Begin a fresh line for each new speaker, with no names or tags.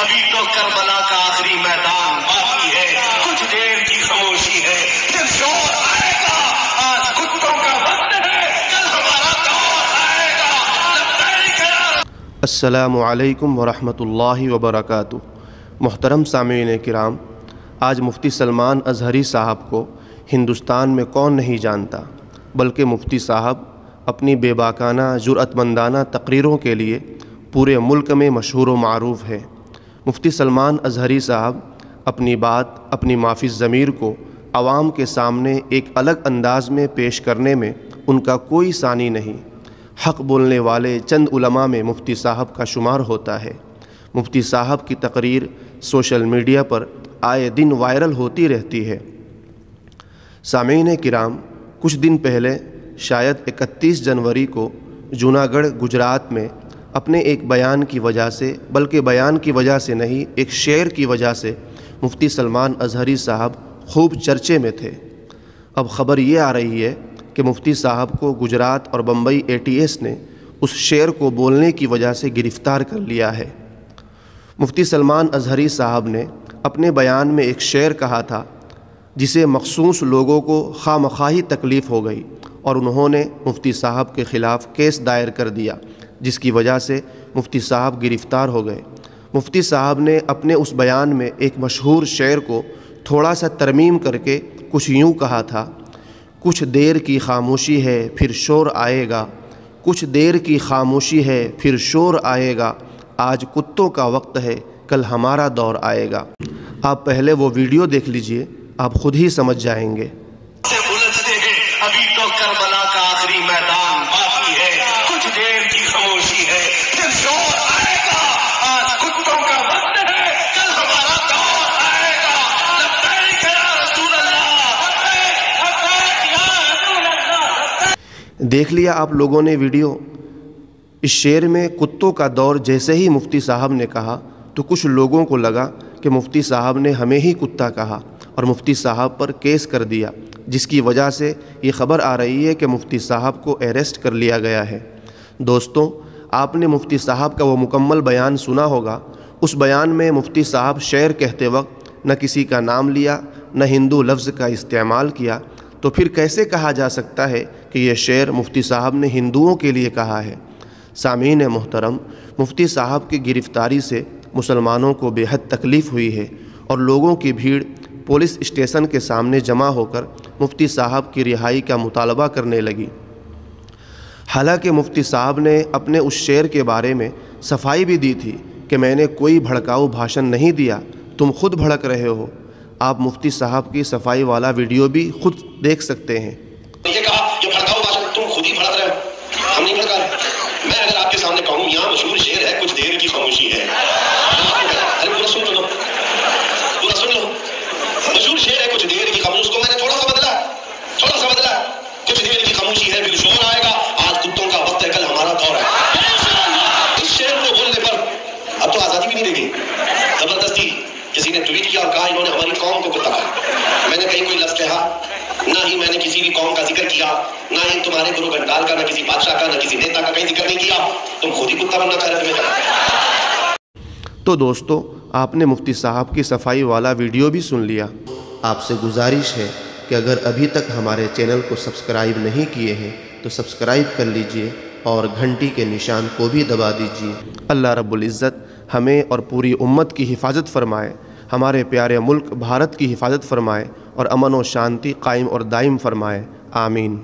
ابھی تو کربلا کا آخری میدان باقی ہے، کچھ دیر کی خاموشی ہے، پھر شور آئے گا۔ آج کتوں کا وقت ہے، کل ہمارا دور آئے گا۔ لبیک یا رسول۔
السلام علیکم ورحمۃ اللہ وبرکاتہ۔ محترم سامعین کرام، آج مفتی سلمان اظہری صاحب کو ہندوستان میں کون نہیں جانتا، بلکہ مفتی صاحب اپنی بے باکانہ جرأت مندانہ تقریروں کے لیے پورے ملک میں مشہور و معروف ہے۔ مفتی سلمان اظہری صاحب اپنی بات، اپنی مافی الضمیر کو عوام کے سامنے ایک الگ انداز میں پیش کرنے میں ان کا کوئی ثانی نہیں۔ حق بولنے والے چند علماء میں مفتی صاحب کا شمار ہوتا ہے۔ مفتی صاحب کی تقریر سوشل میڈیا پر آئے دن وائرل ہوتی رہتی ہے۔ سامعین کرام، کچھ دن پہلے شاید 31 جنوری کو جوناگڑھ گجرات میں اپنے ایک بیان کی وجہ سے، بلکہ بیان کی وجہ سے نہیں، ایک شعر کی وجہ سے مفتی سلمان اظہری صاحب خوب چرچے میں تھے۔ اب خبر یہ آ رہی ہے کہ مفتی صاحب کو گجرات اور بمبئی ATS نے اس شعر کو بولنے کی وجہ سے گرفتار کر لیا ہے۔ مفتی سلمان اظہری صاحب نے اپنے بیان میں ایک شعر کہا تھا جسے مخصوص لوگوں کو خواہ مخواہی تکلیف ہو گئی اور انہوں نے مفتی صاحب کے خلاف کیس دائر کر دیا، جس کی وجہ سے مفتی صاحب گرفتار ہو گئے۔ مفتی صاحب نے اپنے اس بیان میں ایک مشہور شعر کو تھوڑا سا ترمیم کر کے کچھ یوں کہا تھا: کچھ دیر کی خاموشی ہے پھر شور آئے گا، کچھ دیر کی خاموشی ہے پھر شور آئے گا، آج کتوں کا وقت ہے کل ہمارا دور آئے گا۔ آپ پہلے وہ ویڈیو دیکھ لیجئے، آپ خود ہی سمجھ جائیں گے۔
سے الجھتے ہیں، ابھی تو کربلا کا آخری میدان باقی ہے، کچھ دیر کی خاموشی ہے، پھر شور آئے گا۔ آج کتوں کا وقت ہے، کل ہمارا دور آئے گا۔ لبیک یا رسول اللہ، لبیک یا رسول اللہ۔
دیکھ لیا آپ لوگوں نے ویڈیو؟ اس شعر میں کتوں کا دور جیسے ہی مفتی صاحب نے کہا تو کچھ لوگوں کو لگا کہ مفتی صاحب نے ہمیں ہی کتا کہا اور مفتی صاحب پر کیس کر دیا، جس کی وجہ سے یہ خبر آ رہی ہے کہ مفتی صاحب کو اریسٹ کر لیا گیا ہے۔ دوستوں، آپ نے مفتی صاحب کا وہ مکمل بیان سنا ہوگا۔ اس بیان میں مفتی صاحب شعر کہتے وقت نہ کسی کا نام لیا، نہ ہندو لفظ کا استعمال کیا، تو پھر کیسے کہا جا سکتا ہے کہ یہ شعر مفتی صاحب نے ہندوؤں کے لیے کہا ہے؟ سامعین محترم، مفتی صاحب کی گرفتاری سے مسلمانوں کو بے حد تکلیف ہوئی ہے اور لوگوں کی بھیڑ پولیس اسٹیشن کے سامنے جمع ہو کر مفتی صاحب کی رہائی کا مطالبہ کرنے لگی۔ حالانکہ مفتی صاحب نے اپنے اس شعر کے بارے میں صفائی بھی دی تھی کہ میں نے کوئی بھڑکاؤ بھاشن نہیں دیا، تم خود بھڑک رہے ہو۔ آپ مفتی صاحب کی صفائی والا ویڈیو بھی خود دیکھ سکتے ہیں۔
یہ کہا کہ بھڑکاؤ بھاشن تم خود ہی بھڑک رہے ہو، ہم نہیں بھڑکا رہے۔ میں اگر آپ کے سامنے کہوں یہاں مشہور شعر ہے کچھ دیر کی خاموشی ہے، ارے پورا سن لو، پورا سن لو۔ مشہور شعر ہے کچھ دیر کی خاموشی، اس کو میں نے تھوڑا سا بدلا، کچھ دیر کی خاموشی ہے پھر شور آئے گا، آج کتوں کا وقت ہے کل ہمارا دور ہے۔ اس شعر کو بولنے پر اب تو آزادی بھی نہیں دے گی، زبردستی کسی نے ٹویٹ کیا اور کہا انہوں نے ہماری قوم کو کتا کہا۔ میں نے کہیں کوئی لفظ کہا، نہ ہی میں نے کسی بھی قوم کا ذکر کیا، نہ ہی تمہارے گرو گھنٹال کا، نہ کسی بادشاہ کا، نہ کسی نیتا کا کہیں ذکر نہیں کیا۔ تم خود ہی کتا بننا چاہ رہے تھے۔
تو دوستو، آپ نے مفتی صاحب کی صفائی والا ویڈیو بھی سن لیا۔ آپ سے گزارش ہے کہ اگر ابھی تک ہمارے چینل کو سبسکرائب نہیں کیے ہیں تو سبسکرائب کر لیجئے اور گھنٹی کے نشان کو بھی دبا دیجئے۔ اللہ رب العزت ہمیں اور پوری امت کی حفاظت فرمائے، ہمارے پیارے ملک بھارت کی حفاظت فرمائے اور امن و شانتی قائم اور دائم فرمائے۔ آمین۔